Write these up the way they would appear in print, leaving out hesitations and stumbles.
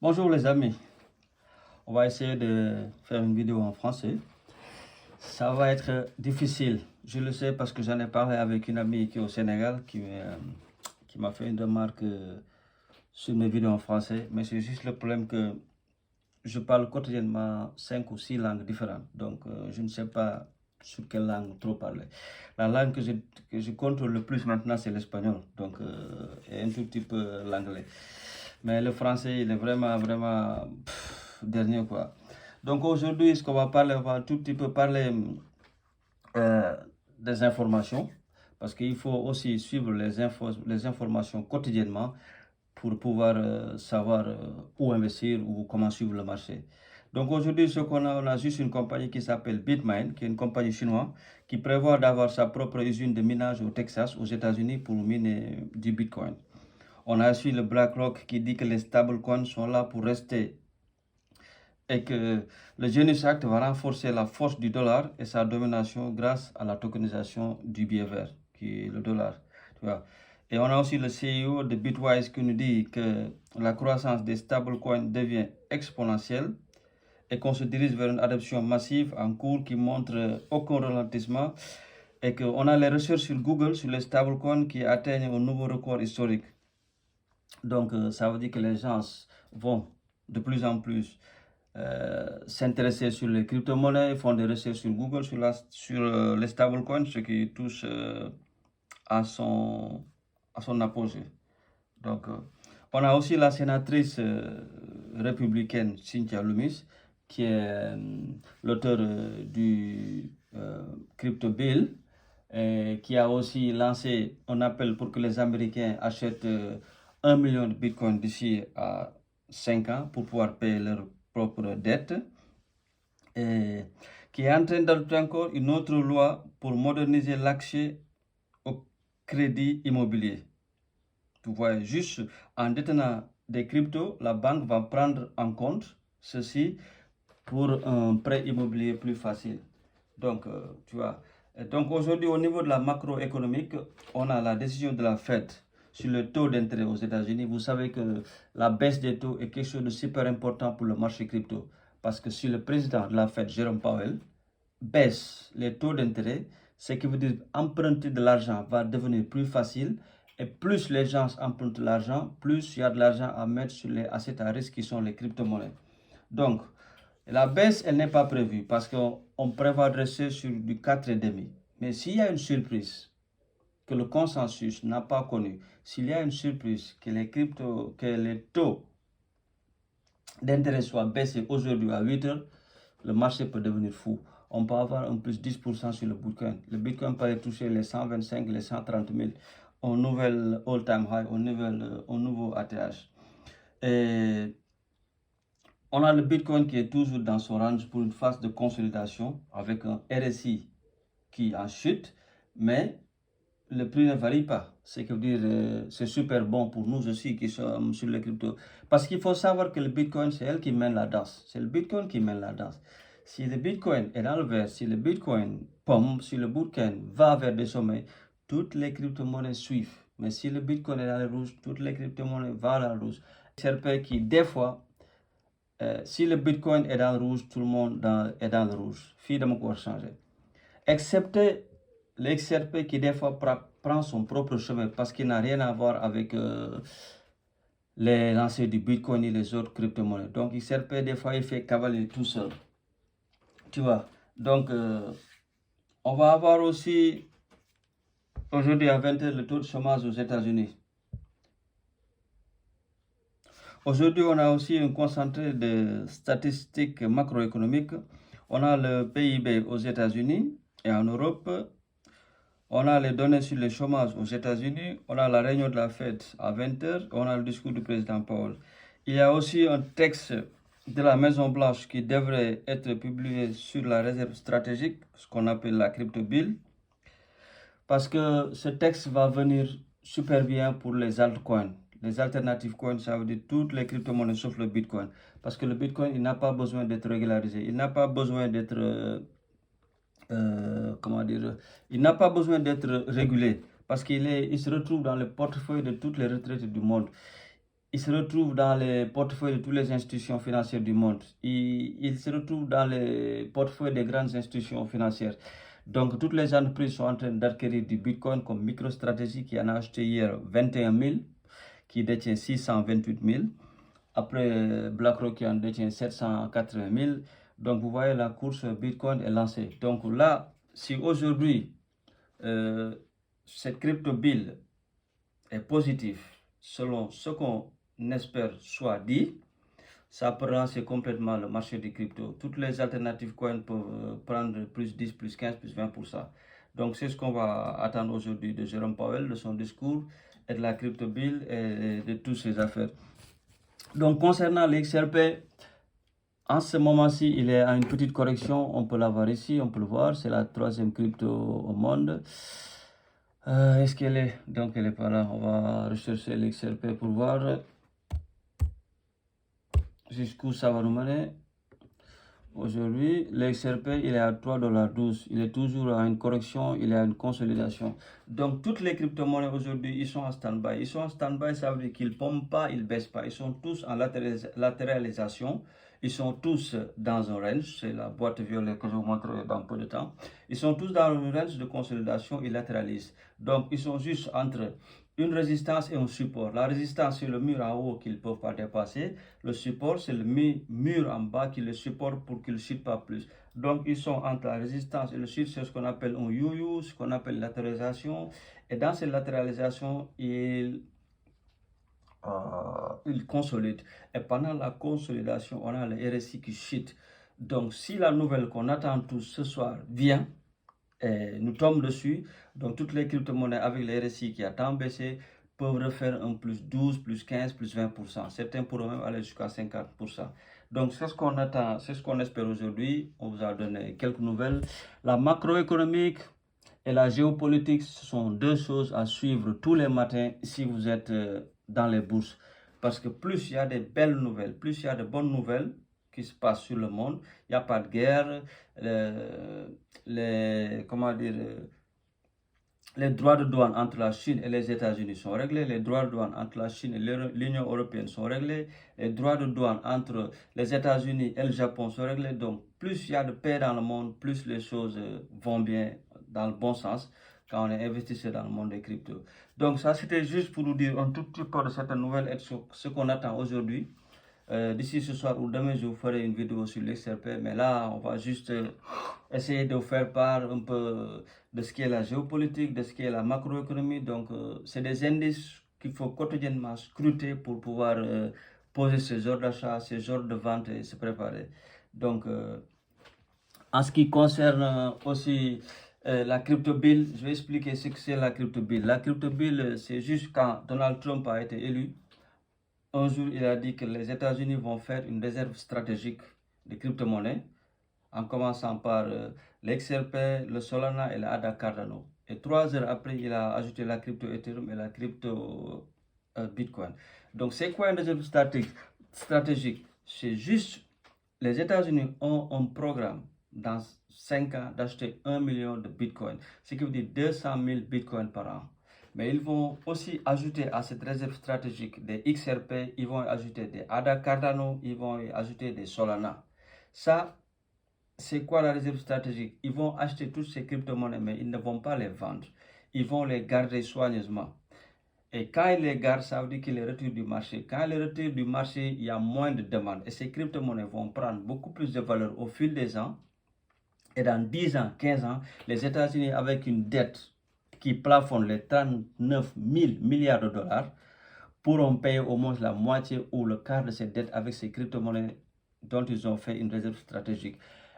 Bonjour les amis, on va essayer de faire une vidéo en français. Ça va être difficile, je le sais parce que j'en ai parlé avec une amie qui est au Sénégal qui m'a fait une remarque sur mes vidéos en français. Mais c'est juste le problème que je parle quotidiennement 5 ou 6 langues différentes. Donc je ne sais pas sur quelle langue trop parler. La langue que je contrôle le plus maintenant c'est l'espagnol, donc et un tout petit peu l'anglais. Mais le français, il est vraiment dernier quoi. Donc aujourd'hui, ce qu'on va parler, on va un tout petit peu parler euh, des informations, parce qu'il faut aussi suivre les informations quotidiennement pour pouvoir savoir où investir ou comment suivre le marché. Donc aujourd'hui, ce qu'on a, on a juste une compagnie qui s'appelle Bitmain, qui est une compagnie chinoise qui prévoit d'avoir sa propre usine de minage au Texas, aux États-Unis, pour miner du Bitcoin. On a aussi le BlackRock qui dit que les stablecoins sont là pour rester et que le Genius Act va renforcer la force du dollar et sa domination grâce à la tokenisation du billet vert, qui est le dollar. Tu vois. Et on a aussi le CEO de Bitwise qui nous dit que la croissance des stablecoins devient exponentielle et qu'on se dirige vers une adoption massive en cours qui montre aucun ralentissement et qu'on a les recherches sur Google sur les stablecoins qui atteignent un nouveau record historique. Donc, ça veut dire que les gens vont de plus en plus s'intéresser sur les crypto-monnaies, font des recherches sur Google, sur les stablecoins, ce qui touche à son apogée. Donc, on a aussi la sénatrice républicaine Cynthia Lummis, qui est l'auteur du Crypto Bill, et qui a aussi lancé un appel pour que les Américains achètent 1 million de bitcoins d'ici à 5 ans pour pouvoir payer leurs propres dettes, et qui est en train d'adopter encore une autre loi pour moderniser l'accès au crédit immobilier. Tu vois, juste en détenant des cryptos, la banque va prendre en compte ceci pour un prêt immobilier plus facile. Donc, tu vois. Donc aujourd'hui, au niveau de la macroéconomique, on a la décision de la Fed sur le taux d'intérêt aux États-Unis. Vous savez que la baisse des taux est quelque chose de super important pour le marché crypto. Parce que si le président de la Fed, Jerome Powell, baisse les taux d'intérêt, ce qui veut dire emprunter de l'argent va devenir plus facile. Et plus les gens empruntent l'argent, plus il y a de l'argent à mettre sur les assets à risque qui sont les crypto-monnaies. Donc, la baisse, elle n'est pas prévue parce qu'on prévoit de rester sur du 4,5. Mais s'il y a une surprise que le consensus n'a pas connu, s'il y a une surprise que les taux d'intérêt soient baissés aujourd'hui à 8 heures, le marché peut devenir fou. On peut avoir un plus 10% sur le Bitcoin. Le Bitcoin peut aller toucher les 125, les 130 000, au nouvel all-time high, au nouveau ATH. Et on a le Bitcoin qui est toujours dans son range pour une phase de consolidation avec un RSI qui est en chute, mais le prix ne varie pas. C'est que dire, c'est super bon pour nous aussi qui sommes sur les cryptos. Parce qu'il faut savoir que le Bitcoin, c'est elle qui mène la danse. C'est le Bitcoin qui mène la danse. Si le Bitcoin est dans le vert, si le Bitcoin pompe, si le Bitcoin va vers des sommets, toutes les crypto-monnaies suivent. Mais si le Bitcoin est dans le rouge, toutes les crypto-monnaies vont dans le rouge. XRP qui, des fois, si le Bitcoin est dans le rouge, tout le monde est dans le rouge. Fille de mon changer. Excepté l'XRP qui des fois prend son propre chemin parce qu'il n'a rien à voir avec les lancers du Bitcoin et les autres crypto-monnaies. Donc XRP des fois il fait cavalier tout seul. Tu vois. Donc on va avoir aussi aujourd'hui à 20h le taux de chômage aux États-Unis. Aujourd'hui, on a aussi un concentré de statistiques macroéconomiques. On a le PIB aux États-Unis et en Europe. On a les données sur le chômage aux États-Unis. On a la réunion de la Fed à 20h. On a le discours du président Powell. Il y a aussi un texte de la Maison-Blanche qui devrait être publié sur la réserve stratégique, ce qu'on appelle la crypto bill. Parce que ce texte va venir super bien pour les altcoins. Les alternatives coins, ça veut dire toutes les crypto-monnaies sauf le Bitcoin. Parce que le Bitcoin, il n'a pas besoin d'être régularisé. Il n'a pas besoin d'être, il n'a pas besoin d'être régulé. Parce il se retrouve dans le portefeuille de toutes les retraites du monde. il se retrouve dans les portefeuilles de toutes les institutions financières du monde. Il se retrouve dans les portefeuilles des grandes institutions financières. Donc, toutes les entreprises sont en train d'acquérir du Bitcoin comme MicroStrategy qui en a acheté hier 21 000, qui détient 628 000. Après, BlackRock qui en détient 780 000. Donc, vous voyez, la course Bitcoin est lancée. Donc là, si aujourd'hui, cette crypto-bill est positive, selon ce qu'on espère soit dit, ça peut relancer complètement le marché des cryptos. Toutes les alternatives coins peuvent prendre plus 10, plus 15, plus 20%. Donc c'est ce qu'on va attendre aujourd'hui de Jérôme Powell, de son discours et de la crypto-bill et de toutes ces affaires. Donc concernant l'XRP, en ce moment-ci, il est à une petite correction. On peut l'avoir ici, on peut le voir. C'est la troisième crypto au monde. Est-ce qu'elle est? Donc elle n'est pas là. On va rechercher l'XRP pour voir jusqu'où ça va nous mener. Aujourd'hui, l'XRP, il est à 3,12 $. Il est toujours à une correction, il est à une consolidation. Donc, toutes les crypto-monnaies aujourd'hui, ils sont en stand-by. Ils sont en stand-by, ça veut dire qu'ils ne pompent pas, ils ne baissent pas. Ils sont tous en latéralisation. Ils sont tous dans un range. C'est la boîte violet que je vous montrerai dans peu de temps. Ils sont tous dans un range de consolidation, ils latéralisent. Donc, ils sont juste entre une résistance et un support. La résistance, c'est le mur en haut qu'ils ne peuvent pas dépasser. Le support, c'est le mur en bas qui le supporte pour qu'il ne chute pas plus. Donc, ils sont entre la résistance et le chute, c'est ce qu'on appelle un you-you, ce qu'on appelle latéralisation. Et dans cette latéralisation, ils consolident. Et pendant la consolidation, on a le RSI qui chute. Donc, si la nouvelle qu'on attend tous ce soir vient, et nous tombe dessus, donc toutes les crypto-monnaies avec le RSI qui a tant baissé peuvent refaire un plus 12, plus 15, plus 20%. Certains pourront même aller jusqu'à 50%. Donc c'est ce qu'on attend, c'est ce qu'on espère aujourd'hui. On vous a donné quelques nouvelles. La macroéconomique et la géopolitique, ce sont deux choses à suivre tous les matins si vous êtes dans les bourses. Parce que plus il y a des belles nouvelles, plus il y a de bonnes nouvelles qui se passent sur le monde, il n'y a pas de guerre, les droits de douane entre la Chine et les États-Unis sont réglés, les droits de douane entre la Chine et l'Union européenne sont réglés, les droits de douane entre les États-Unis et le Japon sont réglés. Donc, plus il y a de paix dans le monde, plus les choses vont bien dans le bon sens quand on est investisseur dans le monde des cryptos. Donc, ça, c'était juste pour vous dire un tout petit peu de cette nouvelle et ce qu'on attend aujourd'hui. D'ici ce soir ou demain, je vous ferai une vidéo sur l'XRP, mais là, on va juste essayer de vous faire part un peu de ce qu'est la géopolitique, de ce qu'est la macroéconomie. Donc, c'est des indices qu'il faut quotidiennement scruter pour pouvoir poser ses ordres d'achat, ses ordres de vente et se préparer. Donc, en ce qui concerne aussi la crypto-bill, je vais expliquer ce que c'est la crypto-bill. La crypto-bill, c'est juste quand Donald Trump a été élu. Un jour, il a dit que les États-Unis vont faire une réserve stratégique de crypto-monnaies, en commençant par l'XRP, le Solana et l'ADA Cardano. Et 3 heures après, il a ajouté la crypto Ethereum et la crypto Bitcoin. Donc, c'est quoi une réserve stratégique? C'est juste, les États-Unis ont un programme dans 5 ans d'acheter 1 million de Bitcoin, ce qui veut dire 200 000 Bitcoin par an. Mais ils vont aussi ajouter à cette réserve stratégique des XRP, ils vont ajouter des ADA Cardano, ils vont ajouter des Solana. Ça, c'est quoi la réserve stratégique? Ils vont acheter toutes ces crypto-monnaies, mais ils ne vont pas les vendre. Ils vont les garder soigneusement. Et quand ils les gardent, ça veut dire qu'ils les retirent du marché. Quand ils les retirent du marché, il y a moins de demande. Et ces crypto-monnaies vont prendre beaucoup plus de valeur au fil des ans. Et dans 10 ans, 15 ans, les États-Unis, avec une dette qui plafonne les 39 000 milliards de dollars, pourront payer au moins la moitié ou le quart de cette dette avec ces crypto-monnaies dont ils ont fait une réserve stratégique.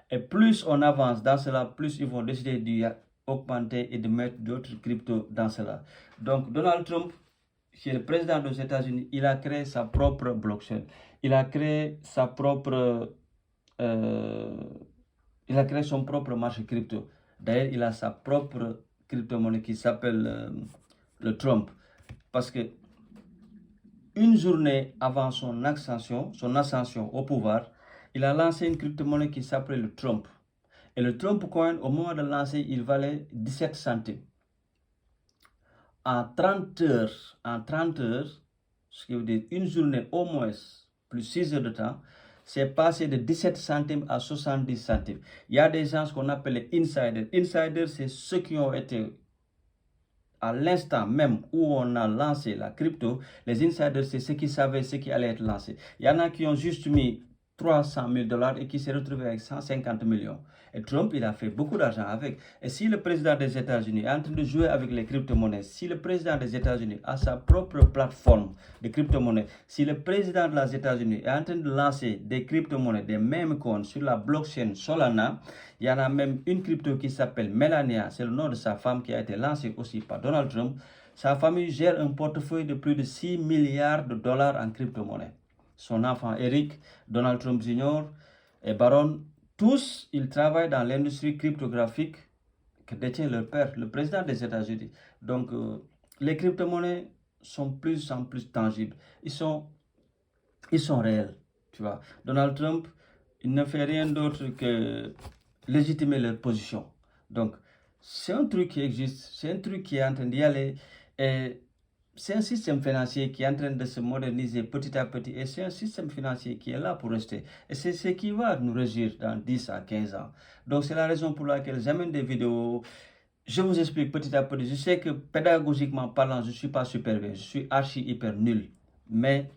Et plus on avance dans cela, plus ils vont décider d'augmenter et de mettre d'autres cryptos dans cela. Donc Donald Trump, qui est le président des États-Unis, il a créé sa propre blockchain. Il a créé sa propre... il a créé son propre marché crypto. D'ailleurs, il a sa propre crypto-monnaie qui s'appelle le Trump. Parce que une journée avant son ascension au pouvoir, il a lancé une crypto-monnaie qui s'appelait le Trump. Et le Trump Coin, au moment de lancer, il valait 17 centimes. En 30 heures, ce qui veut dire une journée au moins, plus 6 heures de temps, c'est passé de 17 centimes à 70 centimes. Il y a des gens qu'on appelle les insiders. Insiders, c'est ceux qui ont été à l'instant même où on a lancé la crypto. Les insiders, c'est ceux qui savaient ce qui allait être lancé. Il y en a qui ont juste mis 300 000 $ et qui s'est retrouvé avec 150 millions. Et Trump, il a fait beaucoup d'argent avec. Et si le président des États-Unis est en train de jouer avec les crypto-monnaies, si le président des États-Unis a sa propre plateforme de crypto-monnaies, si le président des États-Unis est en train de lancer des crypto-monnaies, des meme coins sur la blockchain Solana, il y en a même une crypto qui s'appelle Melania, c'est le nom de sa femme qui a été lancée aussi par Donald Trump. Sa famille gère un portefeuille de plus de 6 milliards de dollars en crypto-monnaies. Son enfant Eric, Donald Trump Jr. et Barron, tous, ils travaillent dans l'industrie cryptographique que détient leur père, le président des États-Unis. Donc, les crypto-monnaies sont plus en plus tangibles. Ils sont réels, tu vois. Donald Trump, il ne fait rien d'autre que légitimer leur position. Donc, c'est un truc qui existe, c'est un truc qui est en train d'y aller. Et c'est un système financier qui est en train de se moderniser petit à petit et c'est un système financier qui est là pour rester. Et c'est ce qui va nous régir dans 10 à 15 ans. Donc c'est la raison pour laquelle j'amène des vidéos. Je vous explique petit à petit. Je sais que pédagogiquement parlant, je ne suis pas super bien, je suis archi hyper nul. Mais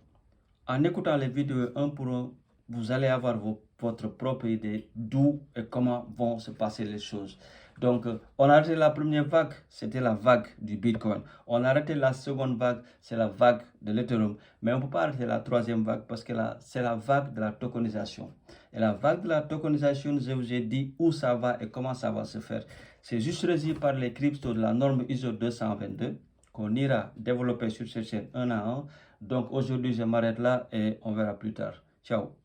en écoutant les vidéos un pour un, vous allez avoir votre propre idée d'où et comment vont se passer les choses. Donc, on a arrêté la première vague, c'était la vague du Bitcoin. On a arrêté la seconde vague, c'est la vague de l'Ethereum. Mais on ne peut pas arrêter la troisième vague parce que c'est la vague de la tokenisation. Et la vague de la tokenisation, je vous ai dit où ça va et comment ça va se faire. C'est juste régi par les cryptos de la norme ISO 222 qu'on ira développer sur cette chaîne un à un. Donc aujourd'hui, je m'arrête là et on verra plus tard. Ciao.